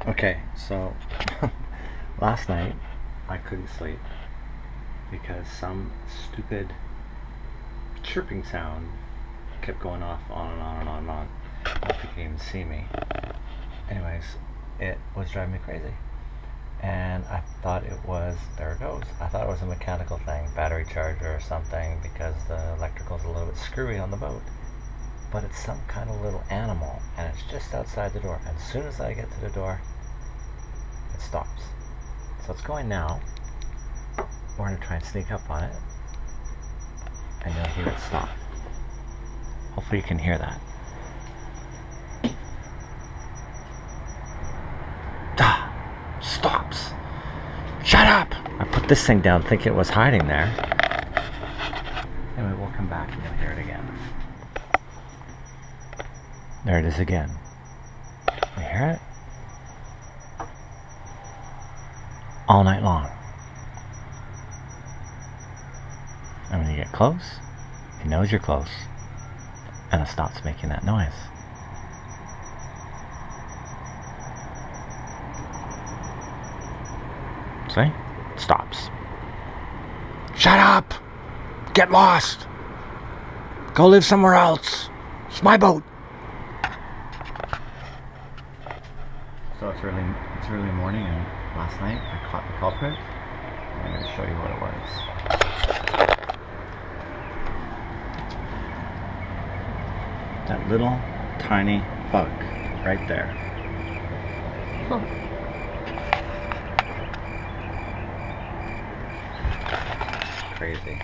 Okay, so last night I couldn't sleep because some stupid chirping sound kept going off on and on and on and on. I don't know if you can even see me. Anyways, it was driving me crazy. And I thought it was, there it goes, I thought it was a mechanical thing, battery charger or something, because the electrical's a little bit screwy on the boat. But it's some kind of little animal, and it's just outside the door. And as soon as I get to the door, it stops. So it's going now. We're going to try and sneak up on it, and you'll hear it stop. Hopefully you can hear that. Stops. Shut up! I put this thing down thinking it was hiding there. Anyway, we'll come back and you'll hear it again. There it is again. You hear it? All night long. And when you get close, it knows you're close, and it stops making that noise. See? Stops. Shut up! Get lost! Go live somewhere else! It's my boat! So it's early morning, and last night I caught the culprit. I'm going to show you what it was. That little tiny bug right there. Crazy.